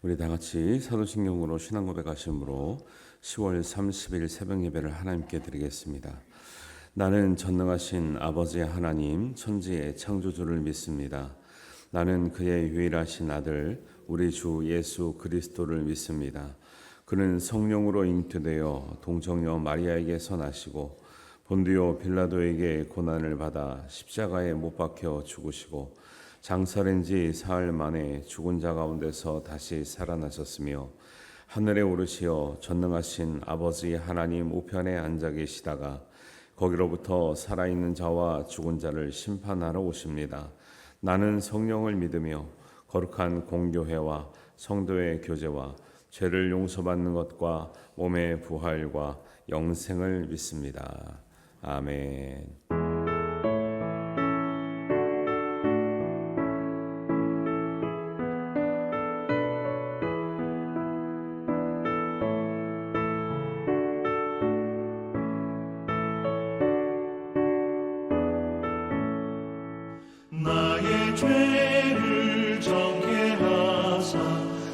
우리 다 같이 사도신경으로 신앙 고백하심으로 10월 30일 새벽 예배를 하나님께 드리겠습니다. 나는 전능하신 아버지 하나님 천지의 창조주를 믿습니다. 나는 그의 유일하신 아들 우리 주 예수 그리스도를 믿습니다. 그는 성령으로 잉태되어 동정녀 마리아에게서 나시고 본디오 빌라도에게 고난을 받아 십자가에 못 박혀 죽으시고 장사된 지 사흘 만에 죽은 자 가운데서 다시 살아나셨으며 하늘에 오르시어 전능하신 아버지 하나님 우편에 앉아 계시다가 거기로부터 살아있는 자와 죽은 자를 심판하러 오십니다. 나는 성령을 믿으며 거룩한 공교회와 성도의 교제와 죄를 용서받는 것과 몸의 부활과 영생을 믿습니다. 아멘. 나의 죄를 정케 하사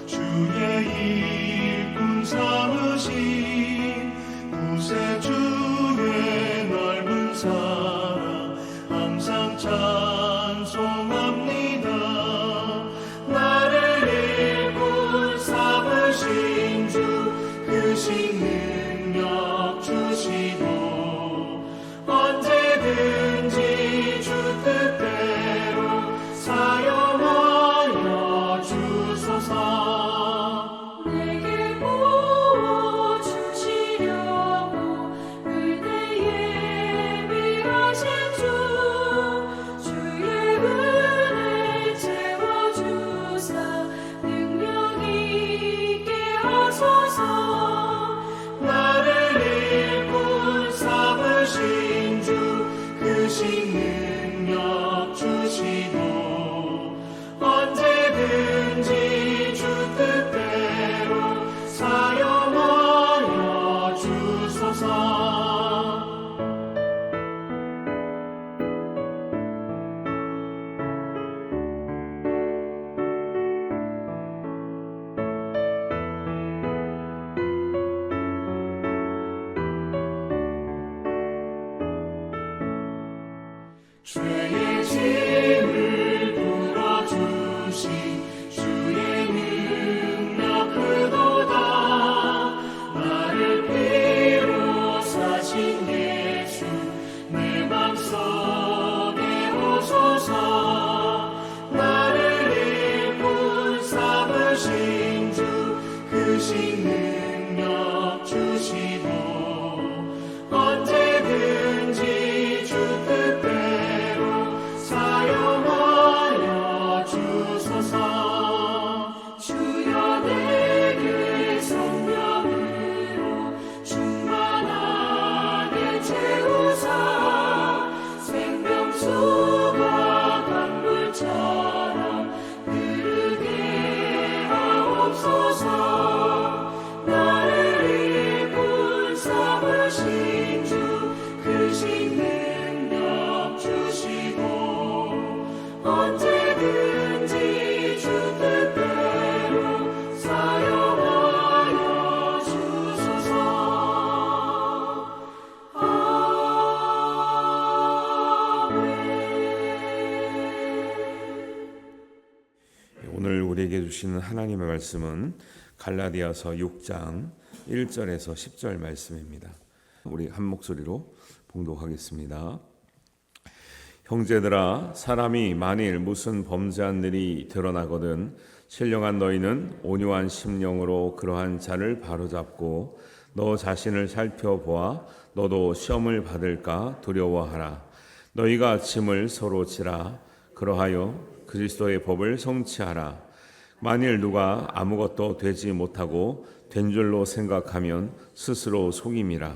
주의 일꾼 삼으신 구세주의 넓은 사랑 항상 찬송합니다. 나를 일꾼 삼으신 주 크신 능력 주시고 언제든지 주 뜻대로 사용하여 주소서. 내게 부어주시려고 의대에 미하신 주의 은혜 채워주사 능력 있게 하소서. 나를 일꾼 삼으신 주 크신 능력 주시고 언제든지 주 뜻대로 사용하여 주소서. 죄의 짐을 풀어주신 주의 능력 크도다. 나를 피로 사신 예수 내 맘속에 오소서. 나를 일꾼 삼으신 주 크신 능력 주시고 언제든지 주 뜻대로 사용하여 주소서. 주여 내게 성령으로 충만하게 채우사 생명수가 강물처럼 흐르게 하옵소서. 나를 일꾼 삼으신 주 크신 능력 주시고 언제든지 주 뜻대로 사용하여 주소서. 오늘 우리에게 주시는 하나님의 말씀은 갈라디아서 6장 1절에서 10절 말씀입니다. 우리 한 목소리로 봉독하겠습니다. 형제들아, 사람이 만일 무슨 범죄한 일이 드러나거든 신령한 너희는 온유한 심령으로 그러한 자를 바로잡고 너 자신을 살펴보아 너도 시험을 받을까 두려워하라. 너희가 짐을 서로 지라. 그러하여 그리스도의 법을 성취하라. 만일 누가 아무것도 되지 못하고 된 줄로 생각하면 스스로 속임이라.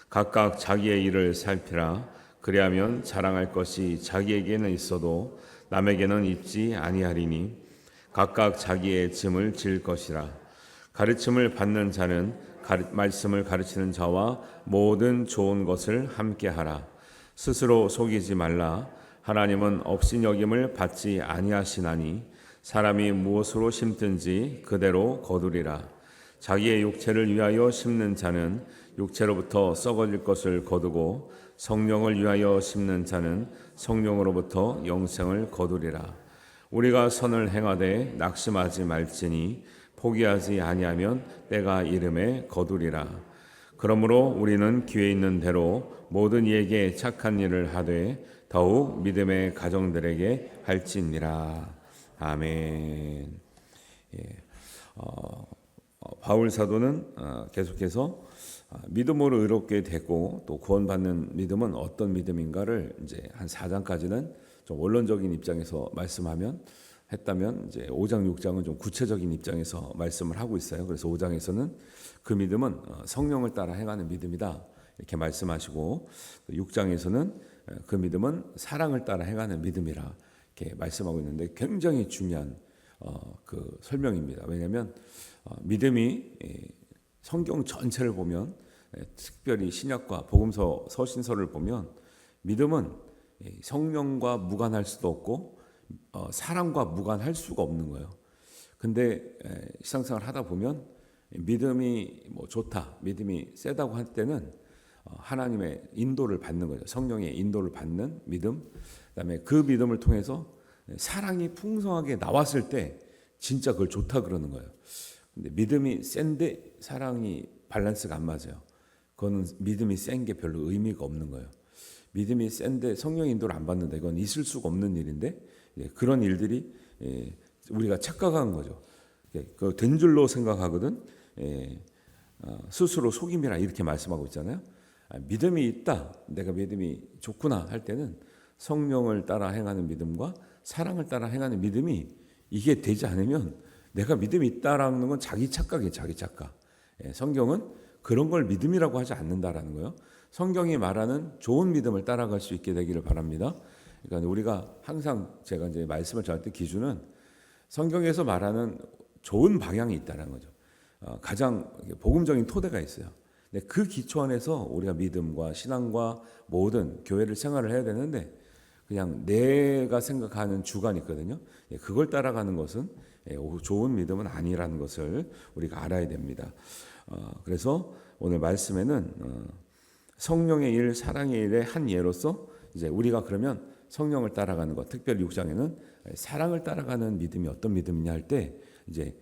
각각 자기의 일을 살피라. 그리하면 자랑할 것이 자기에게는 있어도 남에게는 있지 아니하리니 각각 자기의 짐을 질 것이라. 가르침을 받는 자는 말씀을 가르치는 자와 모든 좋은 것을 함께하라. 스스로 속이지 말라. 하나님은 업신여김을 받지 아니하시나니 사람이 무엇으로 심든지 그대로 거두리라. 자기의 육체를 위하여 심는 자는 육체로부터 썩어질 것을 거두고 성령을 위하여 심는 자는 성령으로부터 영생을 거두리라. 우리가 선을 행하되 낙심하지 말지니 포기하지 아니하면 때가 이름에 거두리라. 그러므로 우리는 기회 있는 대로 모든 이에게 착한 일을 하되 더욱 믿음의 가정들에게 할지니라. 아멘. 바울 사도는 계속해서 믿음으로 의롭게 되고 또 구원받는 믿음은 어떤 믿음인가를 이제 한 4장까지는 좀 원론적인 입장에서 말씀하면 했다면 이제 5장 6장은 좀 구체적인 입장에서 말씀을 하고 있어요. 그래서 5장에서는 그 믿음은 성령을 따라 행하는 믿음이다 이렇게 말씀하시고 6장에서는 그 믿음은 사랑을 따라 행하는 믿음이라 이렇게 말씀하고 있는데 굉장히 중요한 그 설명입니다. 왜냐하면 믿음이 성경 전체를 보면 특별히 신약과 복음서 서신서를 보면 믿음은 성령과 무관할 수도 없고 사랑과 무관할 수가 없는 거예요. 근데 신앙생활 하다 보면 믿음이 뭐 좋다, 믿음이 세다고 할 때는 하나님의 인도를 받는 거죠. 성령의 인도를 받는 믿음. 그다음에 그 믿음을 통해서 사랑이 풍성하게 나왔을 때 진짜 그걸 좋다 그러는 거예요. 근데 믿음이 센데 사랑이 밸런스가 안 맞아요. 그거는 믿음이 센 게 별로 의미가 없는 거예요. 믿음이 센데 성령 인도를 안 받는다. 이건 있을 수가 없는 일인데 그런 일들이 우리가 착각한 거죠. 그 된 줄로 생각하거든. 스스로 속임이라 이렇게 말씀하고 있잖아요. 믿음이 있다. 내가 믿음이 좋구나 할 때는 성령을 따라 행하는 믿음과 사랑을 따라 행하는 믿음이 이게 되지 않으면 내가 믿음이 있다라는 건 자기 착각이에요. 자기 착각. 성경은 그런 걸 믿음이라고 하지 않는다라는 거예요. 성경이 말하는 좋은 믿음을 따라갈 수 있게 되기를 바랍니다. 그러니까 우리가 항상 제가 이제 말씀을 전할 때 기준은 성경에서 말하는 좋은 방향이 있다는 거죠. 가장 복음적인 토대가 있어요. 근데 그 기초 안에서 우리가 믿음과 신앙과 모든 교회를 생활을 해야 되는데 그냥 내가 생각하는 주관이 있거든요. 그걸 따라가는 것은 좋은 믿음은 아니라는 것을 우리가 알아야 됩니다. 그래서 오늘 말씀에는 성령의 일, 사랑의 일의 한 예로서 이제 우리가 그러면 성령을 따라가는 것, 특별히 6장에는 사랑을 따라가는 믿음이 어떤 믿음이냐 할 때 이제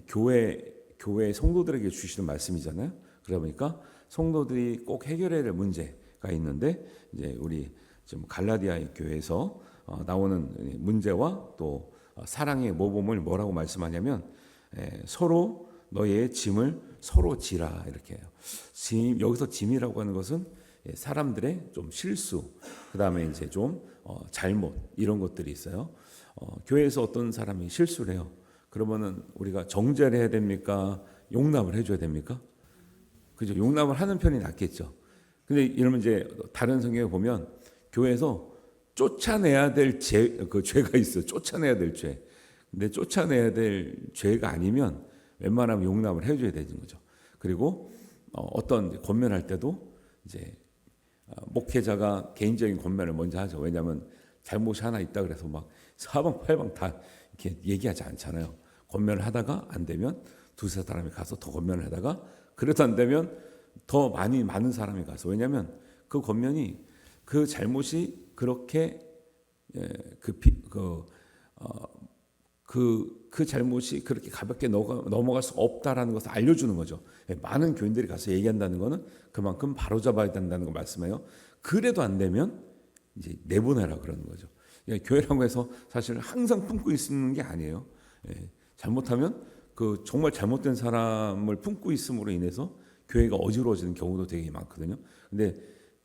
교회 성도들에게 주시는 말씀이잖아요. 그러다 보니까 성도들이 꼭 해결해야 될 문제가 있는데 이제 우리 지금 갈라디아의 교회에서 나오는 문제와 또 사랑의 모범을 뭐라고 말씀하냐면 서로 너의 짐을 서로 지라 이렇게 해요. 짐, 여기서 짐이라고 하는 것은 사람들의 좀 실수, 그 다음에 이제 좀 잘못 이런 것들이 있어요. 교회에서 어떤 사람이 실수를 해요. 그러면은 우리가 정죄를 해야 됩니까? 용납을 해줘야 됩니까? 그죠? 용납을 하는 편이 낫겠죠. 근데 이러면 이제 다른 성경에 보면 교회에서 쫓아내야 될 그 죄가 있어요. 쫓아내야 될 죄. 근데 쫓아내야 될 죄가 아니면 웬만하면 용납을 해줘야 되는 거죠. 그리고 어떤 권면할 때도 이제 목회자가 개인적인 권면을 먼저 하죠. 왜냐하면 잘못이 하나 있다 그래서 막 사방팔방 다 이렇게 얘기하지 않잖아요. 권면을 하다가 안 되면 두세 사람이 가서 더 권면을 하다가 그래도 안 되면 더 많은 사람이 가서 왜냐하면 그 권면이 그 잘못이 그렇게 그 잘못이 그렇게 가볍게 넘어갈 수 없다라는 것을 알려주는 거죠. 많은 교인들이 가서 얘기한다는 것은 그만큼 바로잡아야 된다는 걸 말씀해요. 그래도 안 되면 이제 내보내라 그러는 거죠. 교회라고 해서 사실 항상 품고 있는 게 아니에요. 잘못하면 그 정말 잘못된 사람을 품고 있음으로 인해서 교회가 어지러워지는 경우도 되게 많거든요. 근데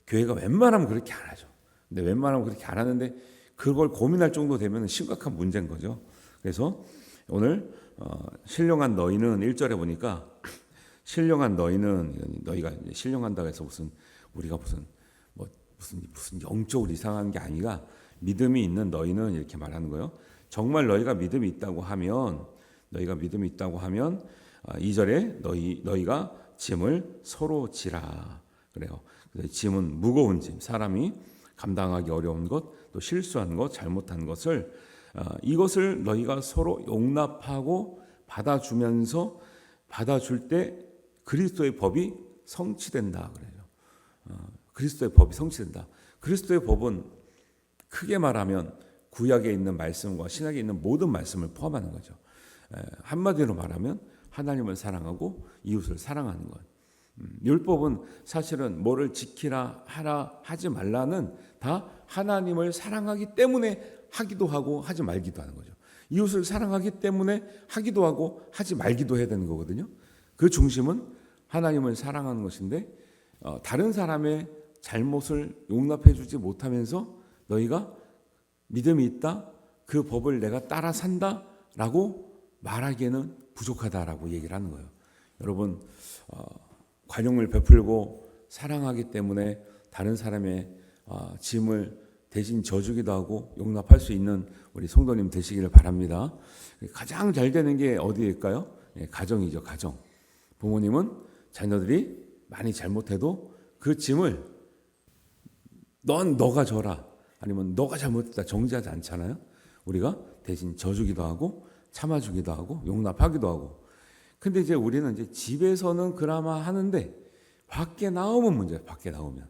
교회가 웬만하면 그렇게 안 하죠. 근데 웬만하면 그렇게 안 하는데 그걸 고민할 정도 되면 심각한 문제인 거죠. 그래서 오늘 신령한 너희는 1절에 보니까 신령한 너희가 신령한다고 해서 우리가 무슨 영적으로 이상한 게 아니라 믿음이 있는 너희는 이렇게 말하는 거예요. 정말 너희가 믿음이 있다고 하면 2절에 너희가 짐을 서로 지라 그래요. 그래서 짐은 무거운 짐, 사람이 감당하기 어려운 것, 또 실수한 것, 잘못한 것을 이것을 너희가 서로 용납하고 받아주면서 받아줄 때 그리스도의 법이 성취된다 그래요. 그리스도의 법이 성취된다. 그리스도의 법은 크게 말하면 구약에 있는 말씀과 신약에 있는 모든 말씀을 포함하는 거죠. 한마디로 말하면 하나님을 사랑하고 이웃을 사랑하는 것. 율법은 사실은 뭐를 지키라 하라 하지 말라는 다 하나님을 사랑하기 때문에 하기도 하고 하지 말기도 하는 거죠. 이웃을 사랑하기 때문에 하기도 하고 하지 말기도 해야 되는 거거든요. 그 중심은 하나님을 사랑하는 것인데 다른 사람의 잘못을 용납해 주지 못하면서 너희가 믿음이 있다, 그 법을 내가 따라 산다라고 말하기에는 부족하다라고 얘기를 하는 거예요. 여러분 관용을 베풀고 사랑하기 때문에 다른 사람의 짐을 대신 져주기도 하고 용납할 수 있는 우리 성도님 되시기를 바랍니다. 가장 잘 되는 게 어디일까요? 가정이죠. 가정. 부모님은 자녀들이 많이 잘못해도 그 짐을 넌 너가 져라 아니면 너가 잘못했다 정지하지 않잖아요. 우리가 대신 져주기도 하고 참아주기도 하고 용납하기도 하고. 근데 이제 우리는 이제 집에서는 그나마 하는데 밖에 나오면 문제예요. 밖에 나오면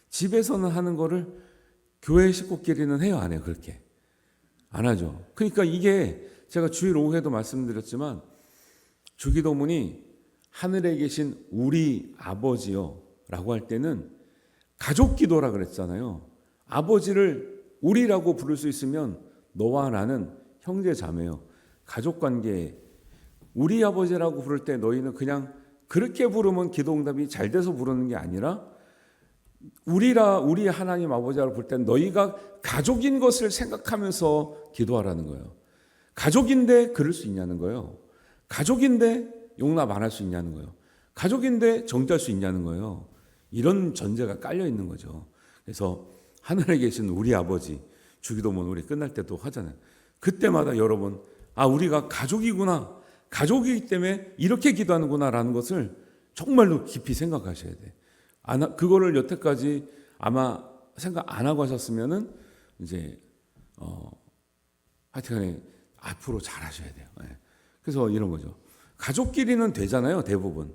집에서는 하는 거를 교회 식구끼리는 해요, 안 해요? 그렇게 안 하죠. 그러니까 이게 제가 주일 오후에도 말씀드렸지만 주기도문이 하늘에 계신 우리 아버지요라고 할 때는 가족기도라 그랬잖아요. 아버지를 우리라고 부를 수 있으면 너와 나는 형제 자매요. 가족관계. 우리 아버지라고 부를 때 너희는 그냥 그렇게 부르면 기도응답이 잘 돼서 부르는 게 아니라 우리 하나님 아버지라고 부를 때 너희가 가족인 것을 생각하면서 기도하라는 거예요. 가족인데 그럴 수 있냐는 거예요. 가족인데 용납 안 할 수 있냐는 거예요. 가족인데 정죄할 수 있냐는 거예요. 이런 전제가 깔려 있는 거죠. 그래서 하늘에 계신 우리 아버지 주기도문 우리 끝날 때도 하잖아요. 그때마다 여러분 우리가 가족이구나. 가족이기 때문에 이렇게 기도하는구나라는 것을 정말로 깊이 생각하셔야 돼. 그거를 여태까지 아마 생각 안 하고 하셨으면은 이제 하여튼간에 앞으로 잘 하셔야 돼요. 그래서 이런 거죠. 가족끼리는 되잖아요, 대부분.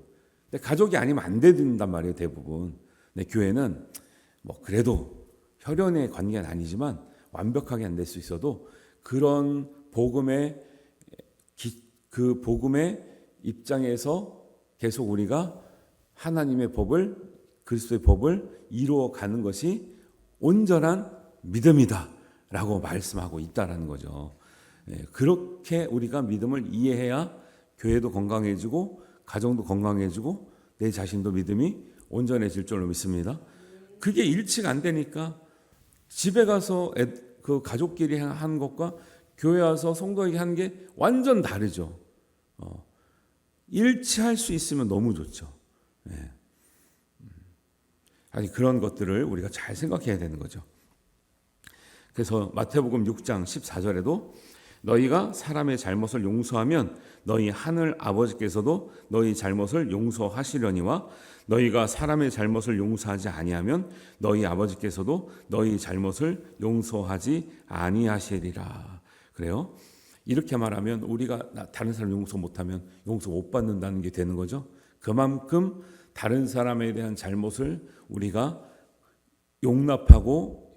근데 가족이 아니면 안 된단 말이에요, 대부분. 근데 교회는 뭐 그래도 혈연의 관계는 아니지만 완벽하게 안 될 수 있어도 그런 그 복음의 입장에서 계속 우리가 하나님의 법을 그리스도의 법을 이루어가는 것이 온전한 믿음이다라고 말씀하고 있다라는 거죠. 그렇게 우리가 믿음을 이해해야 교회도 건강해지고 가정도 건강해지고 내 자신도 믿음이 온전해질 줄로 믿습니다. 그게 일치가 안 되니까 집에 가서 그 가족끼리 한 것과 교회 와서 성도에게 한 게 완전 다르죠. 일치할 수 있으면 너무 좋죠. 아니 그런 것들을 우리가 잘 생각해야 되는 거죠. 그래서 마태복음 6장 14절에도 너희가 사람의 잘못을 용서하면 너희 하늘 아버지께서도 너희 잘못을 용서하시려니와 너희가 사람의 잘못을 용서하지 아니하면 너희 아버지께서도 너희 잘못을 용서하지 아니하시리라. 그래요? 이렇게 말하면 우리가 다른 사람 용서 못하면 용서 못 받는다는 게 되는 거죠. 그만큼 다른 사람에 대한 잘못을 우리가 용납하고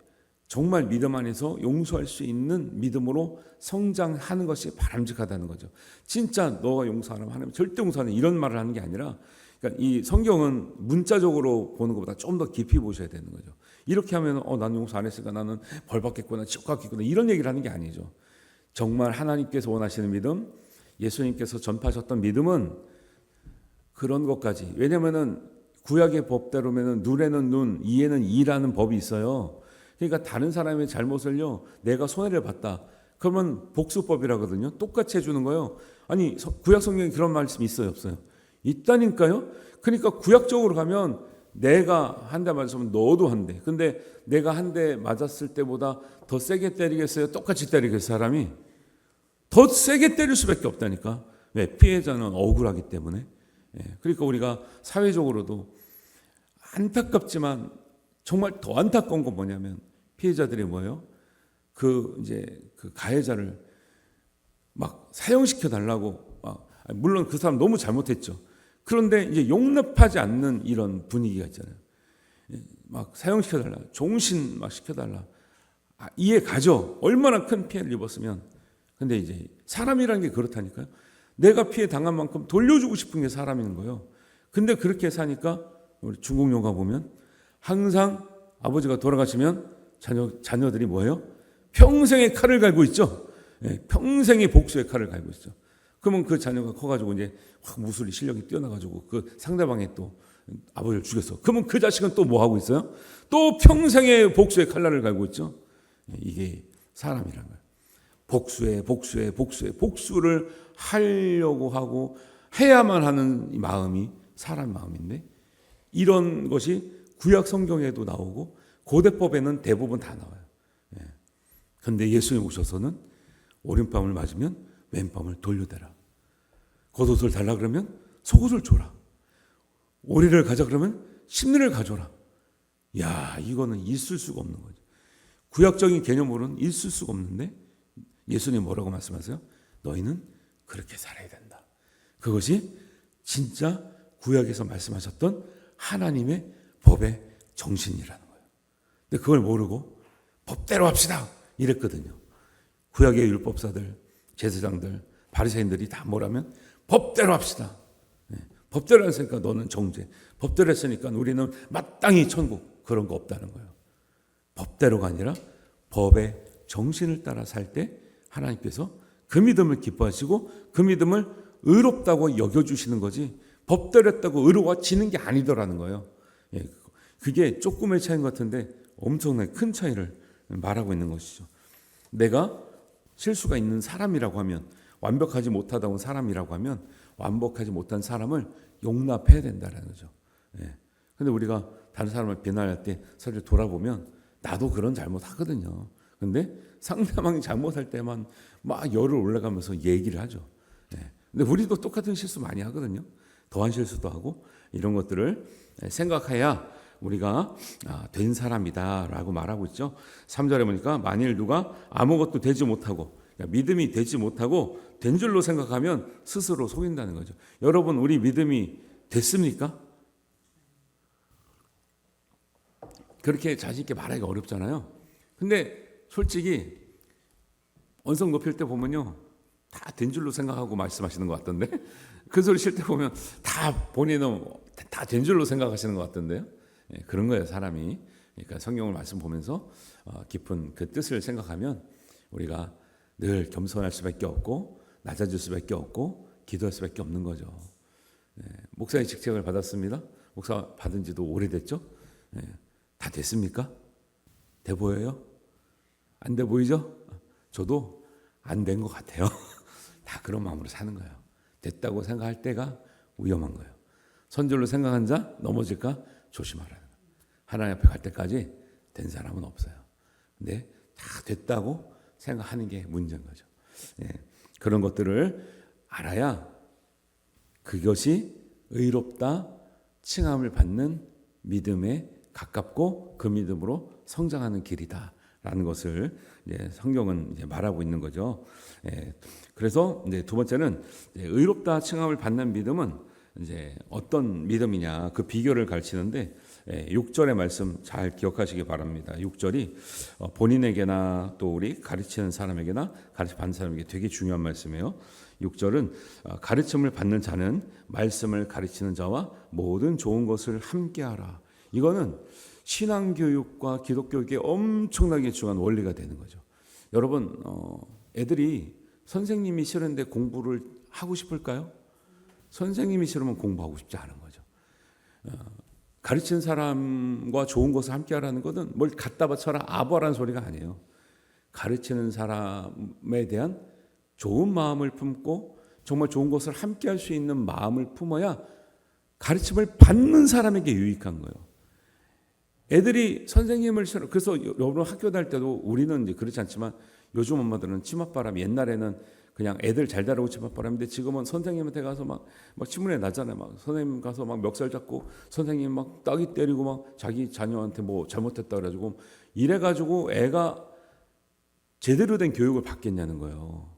정말 믿음 안에서 용서할 수 있는 믿음으로 성장하는 것이 바람직하다는 거죠. 진짜 너가 용서하면 하나님 절대 용서하는 이런 말을 하는 게 아니라 그러니까 이 성경은 문자적으로 보는 것보다 좀 더 깊이 보셔야 되는 거죠. 이렇게 하면 나는 용서 안 했으니까 나는 벌 받겠구나 지옥 가겠구나 이런 얘기를 하는 게 아니죠. 정말 하나님께서 원하시는 믿음, 예수님께서 전파하셨던 믿음은 그런 것까지. 왜냐하면은 구약의 법대로면은 눈에는 눈, 이에는 이라는 법이 있어요. 그러니까 다른 사람의 잘못을요, 내가 손해를 봤다. 그러면 복수법이라거든요. 똑같이 해주는 거예요. 아니 구약 성경에 그런 말씀이 있어요, 없어요? 있다니까요. 그러니까 구약적으로 가면 내가 한 대 맞았으면 너도 한 대. 근데 내가 한 대 맞았을 때보다 더 세게 때리겠어요? 똑같이 때리겠어요? 사람이? 더 세게 때릴 수밖에 없다니까. 왜? 피해자는 억울하기 때문에. 그러니까 우리가 사회적으로도 안타깝지만 정말 더 안타까운 건 뭐냐면 피해자들이 뭐예요? 그 가해자를 막 사형시켜 달라고 물론 그 사람 너무 잘못했죠. 그런데 이제 용납하지 않는 이런 분위기가 있잖아요. 막 사형시켜 달라, 종신 막 시켜 달라. 이해 가죠. 얼마나 큰 피해를 입었으면. 근데 이제 사람이라는 게 그렇다니까요. 내가 피해 당한 만큼 돌려주고 싶은 게 사람인 거예요. 근데 그렇게 사니까 우리 중국 영화 보면 항상 아버지가 돌아가시면 자녀들이 뭐예요? 평생의 칼을 갈고 있죠. 평생의 복수의 칼을 갈고 있죠. 그러면 그 자녀가 커가지고 이제 확 무술이 실력이 뛰어나가지고 그 상대방이 또 아버지를 죽였어. 그러면 그 자식은 또 뭐 하고 있어요? 또 평생의 복수의 칼날을 갈고 있죠. 이게 사람이란 거예요. 복수를 하려고 하고 해야만 하는 이 마음이 사람 마음인데, 이런 것이 구약 성경에도 나오고 고대법에는 대부분 다 나와요. 그런데 예수님 오셔서는 오른밤을 맞으면 왼밤을 돌려대라. 겉옷을 달라 그러면 속옷을 줘라. 오리를 가자 그러면 심리를 가져라. 야, 이거는 있을 수가 없는 거죠. 구약적인 개념으로는 있을 수가 없는데 예수님 뭐라고 말씀하세요? 너희는 그렇게 살아야 된다. 그것이 진짜 구약에서 말씀하셨던 하나님의 법의 정신이라는 거예요. 근데 그걸 모르고 법대로 합시다 이랬거든요. 구약의 율법사들, 제사장들, 바리새인들이 다 뭐라면 법대로 합시다. 법대로 했으니까 너는 정죄, 법대로 했으니까 우리는 마땅히 천국. 그런 거 없다는 거예요. 법대로가 아니라 법의 정신을 따라 살 때 하나님께서 그 믿음을 기뻐하시고 그 믿음을 의롭다고 여겨주시는 거지, 법대로 했다고 의로워지는 게 아니더라는 거예요. 그게 조금의 차이인 것 같은데 엄청나게 큰 차이를 말하고 있는 것이죠. 내가 실수가 있는 사람이라고 하면, 완벽하지 못하다고 사람이라고 하면 완벽하지 못한 사람을 용납해야 된다는 거죠. 근데 우리가 다른 사람을 비난할 때 사실 돌아보면 나도 그런 잘못하거든요. 근데 상대방이 잘못할 때만 막 열을 올라가면서 얘기를 하죠. 근데 우리도 똑같은 실수 많이 하거든요. 더한 실수도 하고, 이런 것들을 생각해야 우리가 된 사람이다라고 말하고 있죠. 3절에 보니까 만일 누가 아무것도 되지 못하고, 믿음이 되지 못하고 된 줄로 생각하면 스스로 속인다는 거죠. 여러분, 우리 믿음이 됐습니까? 그렇게 자신 있게 말하기가 어렵잖아요. 근데 솔직히 언성 높일 때 보면요, 다 된 줄로 생각하고 말씀하시는 것 같던데, 그 소리 쉴 때 보면 다 본인은 다 된 줄로 생각하시는 것 같던데요. 그런 거예요, 사람이. 그러니까 성경을 말씀 보면서 깊은 그 뜻을 생각하면 우리가 늘 겸손할 수밖에 없고 낮아질 수밖에 없고 기도할 수밖에 없는 거죠. 목사의 직책을 받았습니다. 목사 받은 지도 오래됐죠. 다 됐습니까? 돼 보여요? 안 돼 보이죠? 저도 안 된 것 같아요. 다 그런 마음으로 사는 거예요. 됐다고 생각할 때가 위험한 거예요. 선줄로 생각한 자 넘어질까 조심하라는 거예요. 하나님 앞에 갈 때까지 된 사람은 없어요. 근데 다 됐다고 생각하는 게 문제인 거죠. 그런 것들을 알아야 그것이 의롭다 칭함을 받는 믿음에 가깝고 그 믿음으로 성장하는 길이다라는 것을 이제 성경은 이제 말하고 있는 거죠. 그래서 이제 두 번째는 의롭다 칭함을 받는 믿음은 이제 어떤 믿음이냐, 그 비결을 가르치는데 6절의 말씀 잘 기억하시기 바랍니다. 6절이 본인에게나 또 우리 가르치는 사람에게나 가르쳐 받는 사람에게 되게 중요한 말씀이에요. 6절은 가르침을 받는 자는 말씀을 가르치는 자와 모든 좋은 것을 함께하라. 이거는 신앙교육과 기독교육에 엄청나게 중요한 원리가 되는 거죠. 여러분, 애들이 선생님이 싫은데 공부를 하고 싶을까요? 선생님이 싫으면 공부하고 싶지 않은 거죠. 가르치는 사람과 좋은 것을 함께하라는 것은 뭘 갖다 바쳐라 아버라는 소리가 아니에요. 가르치는 사람에 대한 좋은 마음을 품고 정말 좋은 것을 함께할 수 있는 마음을 품어야 가르침을 받는 사람에게 유익한 거예요. 애들이 선생님을 싫어. 그래서 여러분 학교 다닐 때도 우리는 이제 그렇지 않지만 요즘 엄마들은 치맛바람, 옛날에는 그냥 애들 잘 자라고 치맛바람인데 지금은 선생님한테 가서 막 신문에 나잖아요. 막 선생님 가서 막 멱살 잡고 선생님 막 따기 때리고 막 자기 자녀한테 뭐 잘못했다 그래가지고 이래가지고 애가 제대로 된 교육을 받겠냐는 거예요.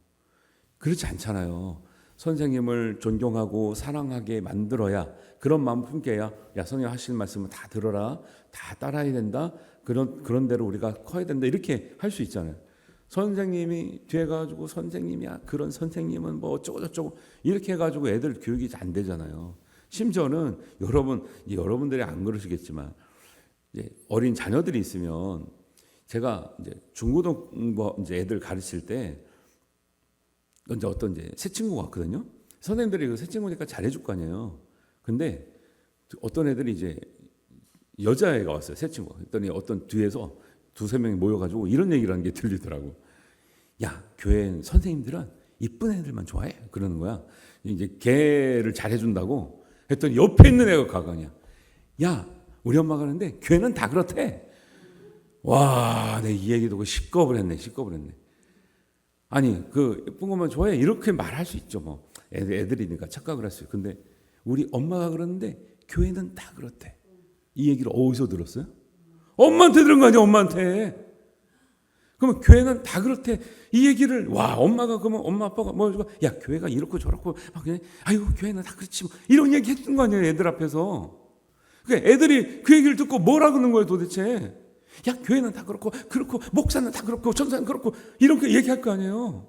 그렇지 않잖아요. 선생님을 존경하고 사랑하게 만들어야, 그런 마음 품게 해야, 야, 선생님 하시는 말씀은 다 들어라, 다 따라야 된다, 그런 대로 우리가 커야 된다, 이렇게 할 수 있잖아요. 선생님이 돼가지고 선생님이야, 그런 선생님은 뭐 어쩌고 저쩌고 이렇게 해가지고 애들 교육이 안 되잖아요. 심지어는 여러분들이 안 그러시겠지만 이제 어린 자녀들이 있으면, 제가 이제 중고등부 이제 애들 가르칠 때 이제 어떤 이제 새 친구가 왔거든요. 선생님들이 그 새 친구니까 잘해줄 거 아니에요. 근데 어떤 애들이 이제 여자애가 왔어요. 새 친구가. 그랬더니 어떤 뒤에서 두세 명이 모여가지고 이런 얘기를 하는 게 들리더라고. 야, 교회 선생님들은 이쁜 애들만 좋아해. 그러는 거야. 이제 걔를 잘해준다고 했더니 옆에 있는 애가 가강이야. 야, 우리 엄마가 하는데 교회는 다 그렇대. 와, 내 이 얘기 듣고 시겁을 했네. 아니, 그 예쁜 것만 좋아해. 이렇게 말할 수 있죠. 뭐 애들이니까 착각을 할 수 있어요. 근데 우리 엄마가 그러는데 교회는 다 그렇대. 이 얘기를 어디서 들었어요? 엄마한테 들은 거 아니야, 엄마한테. 그러면 교회는 다 그렇대. 이 얘기를, 와, 엄마가, 그러면 엄마 아빠가 야, 교회가 이렇고 저렇고 막 그냥, 아유, 교회는 다 그렇지 뭐, 이런 얘기 했던 거 아니에요, 애들 앞에서. 그러니까 애들이 그 얘기를 듣고 뭐라 그러는 거예요, 도대체. 야, 교회는 다 그렇고 목사는 다 그렇고 전사는 그렇고 이렇게 얘기할 거 아니에요.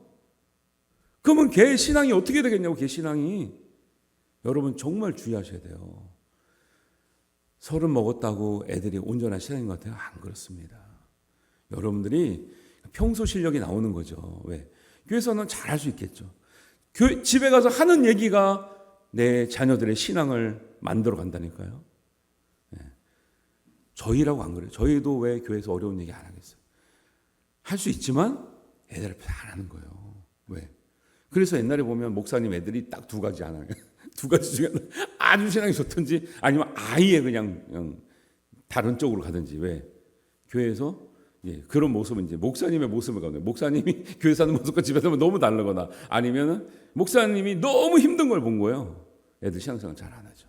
그러면 걔 신앙이 어떻게 되겠냐고. 걔 신앙이. 여러분 정말 주의하셔야 돼요. 30 먹었다고 애들이 온전한 신앙인 것 같아요? 안 그렇습니다. 여러분들이 평소 실력이 나오는 거죠. 왜? 교회에서는 잘할 수 있겠죠. 집에 가서 하는 얘기가 내 자녀들의 신앙을 만들어 간다니까요. 저희라고 안 그래요. 저희도 왜 교회에서 어려운 얘기 안 하겠어요? 할 수 있지만 애들 앞에서 안 하는 거예요. 왜? 그래서 옛날에 보면 목사님 애들이 딱 두 가지 안 하는 거예요. 두 가지 중에 아주 신앙이 좋든지 아니면 아예 그냥 다른 쪽으로 가든지. 왜? 교회에서 그런 모습은 이제 목사님의 모습을 가면, 목사님이 교회에서 하는 모습과 집에서 하면 너무 다르거나, 아니면은 목사님이 너무 힘든 걸 본 거예요. 애들 신앙생활 잘 안 하죠.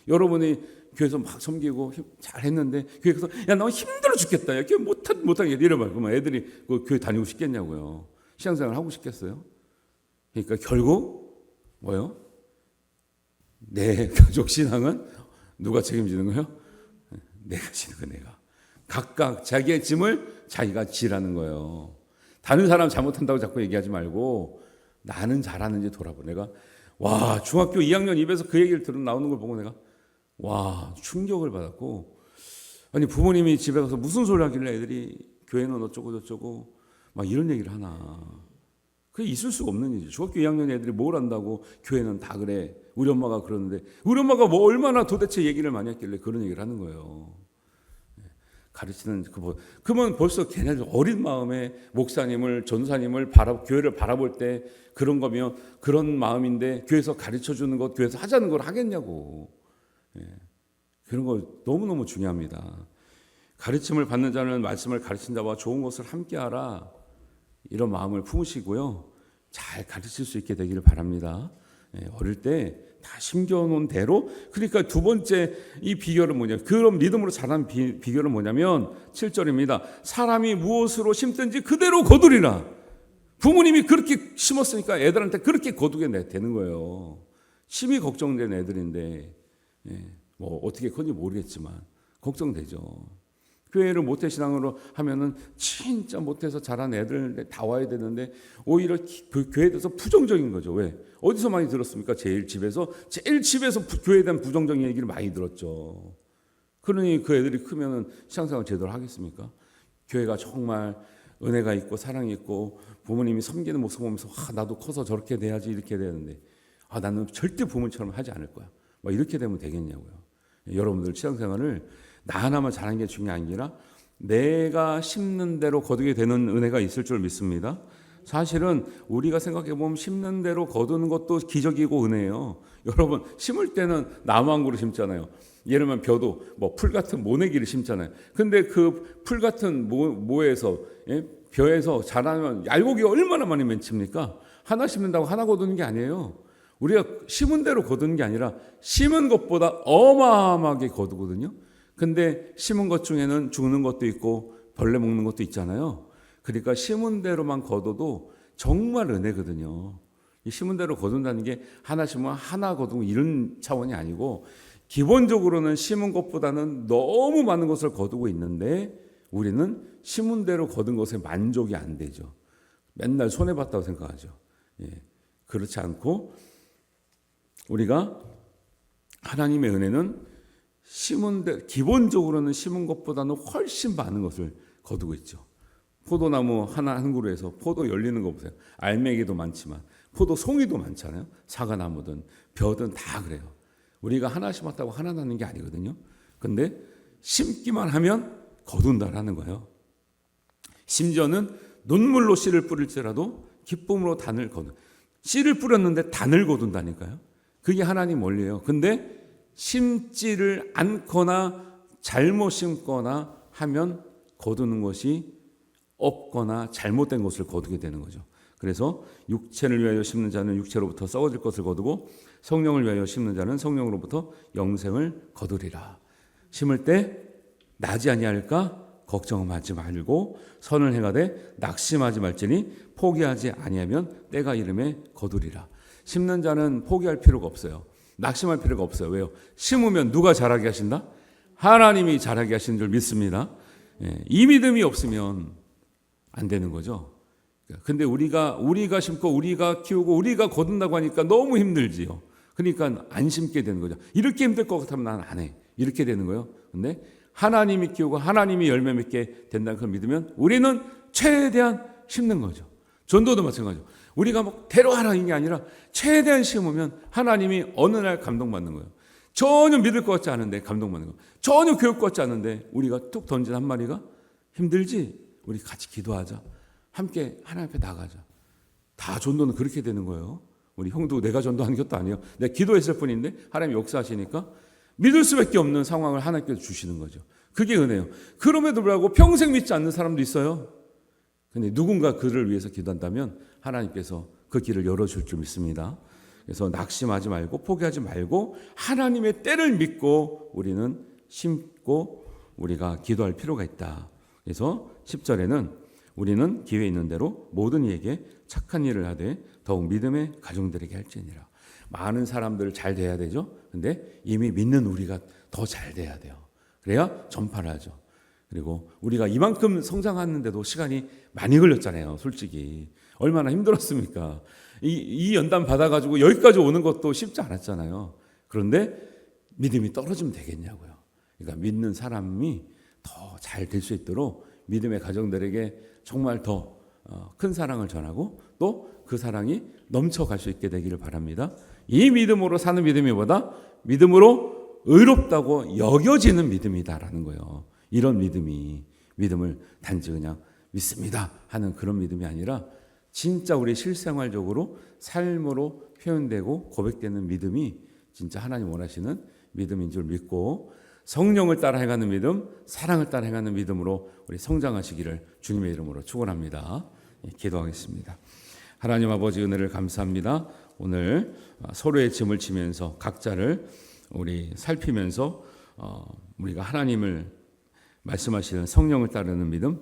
여러분이 교회에서 막 섬기고 잘했는데 교회에서 야, 너 힘들어 죽겠다. 야, 교회 못하겠다. 이러면 그러면 애들이 그 교회 다니고 싶겠냐고요. 신앙생활 하고 싶겠어요? 그러니까 결국 뭐요? 내 가족 신앙은 누가 책임지는 거예요? 내가 지는 거. 내가. 각각 자기의 짐을 자기가 지라는 거예요. 다른 사람 잘못한다고 자꾸 얘기하지 말고 나는 잘하는지 돌아보. 내가 와, 중학교 2학년 입에서 그 얘기를 나오는 걸 보고 내가 와, 충격을 받았고, 아니 부모님이 집에 가서 무슨 소리 하길래 애들이 교회는 어쩌고 저쩌고 막 이런 얘기를 하나. 그게 있을 수가 없는 일이죠. 중학교 2학년 애들이 뭘 안다고 교회는 다 그래. 우리 엄마가 그러는데, 우리 엄마가 뭐 얼마나 도대체 얘기를 많이 했길래 그런 얘기를 하는 거예요. 가르치는 그러면 벌써 걔네들 어린 마음에 목사님을, 전사님을 교회를 바라볼 때 그런 거면 그런 마음인데 교회에서 가르쳐 주는 것, 교회에서 하자는 걸 하겠냐고. 그런 거 너무너무 중요합니다. 가르침을 받는 자는 말씀을 가르친 자와 좋은 것을 함께하라, 이런 마음을 품으시고요. 잘 가르칠 수 있게 되기를 바랍니다. 어릴 때 다 심겨놓은 대로. 그러니까 두 번째 이 비결은 뭐냐, 그런 믿음으로 자라는 비결은 뭐냐면 7절입니다. 사람이 무엇으로 심든지 그대로 거두리라. 부모님이 그렇게 심었으니까 애들한테 그렇게 거두게 되는 거예요. 심히 걱정된 애들인데 뭐 어떻게 큰지 모르겠지만 걱정되죠. 교회를 모태신앙으로 하면은 진짜 못해서 자란 애들 다 와야 되는데 오히려 교회에 대해서 부정적인 거죠. 왜? 어디서 많이 들었습니까? 제일 집에서 교회에 대한 부정적인 얘기를 많이 들었죠. 그러니 그 애들이 크면은 신앙생활 제대로 하겠습니까? 교회가 정말 은혜가 있고 사랑이 있고 부모님이 섬기는 모습 보면서 나도 커서 저렇게 돼야지, 이렇게 되는데 나는 절대 부모처럼 하지 않을 거야. 막 이렇게 되면 되겠냐고요. 여러분들 신앙생활을 나 하나만 잘하는 게 중요한 게 아니라 내가 심는 대로 거두게 되는 은혜가 있을 줄 믿습니다. 사실은 우리가 생각해 보면 심는 대로 거두는 것도 기적이고 은혜예요. 여러분 심을 때는 나무 한 그루 심잖아요. 예를 들면 벼도 뭐 풀 같은 모내기를 심잖아요. 근데 그 풀 같은 모에서 벼에서 자라면 알곡이 얼마나 많이 맺힙니까? 하나 심는다고 하나 거두는 게 아니에요. 우리가 심은 대로 거두는 게 아니라 심은 것보다 어마어마하게 거두거든요. 근데 심은 것 중에는 죽는 것도 있고 벌레 먹는 것도 있잖아요. 그러니까 심은 대로만 거둬도 정말 은혜거든요. 이 심은 대로 거둔다는 게 하나 심으면 하나 거두고 이런 차원이 아니고 기본적으로는 심은 것보다는 너무 많은 것을 거두고 있는데 우리는 심은 대로 거둔 것에 만족이 안 되죠. 맨날 손해봤다고 생각하죠. 그렇지 않고 우리가 하나님의 은혜는 심은 데 기본적으로는 심은 것보다는 훨씬 많은 것을 거두고 있죠. 포도나무 하나 한 그루에서 포도 열리는 거 보세요. 알맹이도 많지만 포도 송이도 많잖아요. 사과나무든 벼든 다 그래요. 우리가 하나 심었다고 하나 나는 게 아니거든요. 근데 심기만 하면 거둔다라는 거예요. 심지어는 눈물로 씨를 뿌릴지라도 기쁨으로 단을 거둔. 씨를 뿌렸는데 단을 거둔다니까요. 그게 하나님 원리예요. 근데 심지를 않거나 잘못 심거나 하면 거두는 것이 없거나 잘못된 것을 거두게 되는 거죠. 그래서 육체를 위하여 심는 자는 육체로부터 썩어질 것을 거두고 성령을 위하여 심는 자는 성령으로부터 영생을 거두리라. 심을 때 나지 아니할까 걱정하지 말고 선을 행하되 낙심하지 말지니 포기하지 아니하면 때가 이름에 거두리라. 심는 자는 포기할 필요가 없어요. 낙심할 필요가 없어요. 왜요? 심으면 누가 자라게 하신다? 하나님이 자라게 하시는 줄 믿습니다. 이 믿음이 없으면 안 되는 거죠. 근데 우리가 심고 우리가 키우고 우리가 거둔다고 하니까 너무 힘들지요. 그러니까 안 심게 되는 거죠. 이렇게 힘들 것 같으면 난 안 해. 이렇게 되는 거예요. 근데 하나님이 키우고 하나님이 열매 맺게 된다는 걸 믿으면 우리는 최대한 심는 거죠. 전도도 마찬가지죠. 우리가 뭐 대로하라는 게 아니라 최대한 심으면 하나님이 어느 날 감동받는 거예요. 전혀 믿을 것 같지 않은데 감동받는 거예요. 전혀 교육 같지 않은데 우리가 툭 던진 한 마리가 힘들지? 우리 같이 기도하자. 함께 하나님 앞에 나가자. 다 전도는 그렇게 되는 거예요. 우리 형도 내가 전도하는 것도 아니에요. 내가 기도했을 뿐인데 하나님이 역사하시니까 믿을 수밖에 없는 상황을 하나님께서 주시는 거죠. 그게 은혜예요. 그럼에도 불구하고 평생 믿지 않는 사람도 있어요. 근데 누군가 그를 위해서 기도한다면 하나님께서 그 길을 열어줄 줄 믿습니다. 그래서 낙심하지 말고 포기하지 말고 하나님의 때를 믿고 우리는 심고 우리가 기도할 필요가 있다. 그래서 10절에는 우리는 기회 있는 대로 모든 이에게 착한 일을 하되 더욱 믿음의 가정들에게 할지니라. 많은 사람들 잘 돼야 되죠. 근데 이미 믿는 우리가 더 잘 돼야 돼요. 그래야 전파를 하죠. 그리고 우리가 이만큼 성장하는데도 시간이 많이 걸렸잖아요. 솔직히 얼마나 힘들었습니까? 이 연단 받아가지고 여기까지 오는 것도 쉽지 않았잖아요. 그런데 믿음이 떨어지면 되겠냐고요. 그러니까 믿는 사람이 더 잘 될 수 있도록 믿음의 가정들에게 정말 더 큰 사랑을 전하고 또 그 사랑이 넘쳐갈 수 있게 되기를 바랍니다. 이 믿음으로 사는 믿음이 보다 믿음으로 의롭다고 여겨지는 믿음이다라는 거예요. 이런 믿음을 단지 그냥 믿습니다 하는 그런 믿음이 아니라 진짜 우리 실생활적으로 삶으로 표현되고 고백되는 믿음이 진짜 하나님 원하시는 믿음인 줄 믿고 성령을 따라 행하는 믿음, 사랑을 따라 행하는 믿음으로 우리 성장하시기를 주님의 이름으로 축원합니다. 기도하겠습니다. 하나님 아버지 은혜를 감사합니다. 오늘 서로의 짐을 지면서 각자를 우리 살피면서 우리가 하나님을 말씀하시는 성령을 따르는 믿음,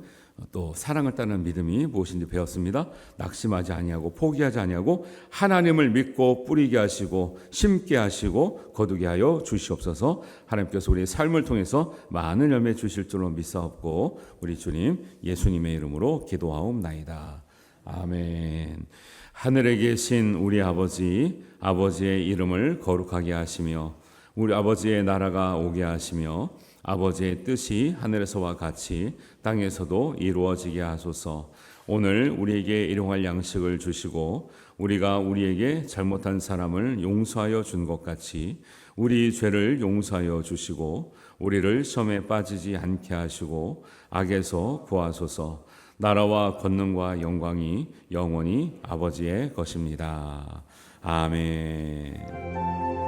또 사랑을 따르는 믿음이 무엇인지 배웠습니다. 낙심하지 아니하고 포기하지 아니하고 하나님을 믿고 뿌리게 하시고 심게 하시고 거두게 하여 주시옵소서. 하나님께서 우리의 삶을 통해서 많은 열매 주실 줄로 믿사옵고 우리 주님 예수님의 이름으로 기도하옵나이다. 아멘. 하늘에 계신 우리 아버지, 아버지의 이름을 거룩하게 하시며 우리 아버지의 나라가 오게 하시며 아버지의 뜻이 하늘에서와 같이 땅에서도 이루어지게 하소서. 오늘 우리에게 일용할 양식을 주시고 우리가 우리에게 잘못한 사람을 용서하여 준 것 같이 우리 죄를 용서하여 주시고 우리를 시험에 빠지지 않게 하시고 악에서 구하소서. 나라와 권능과 영광이 영원히 아버지의 것입니다. 아멘.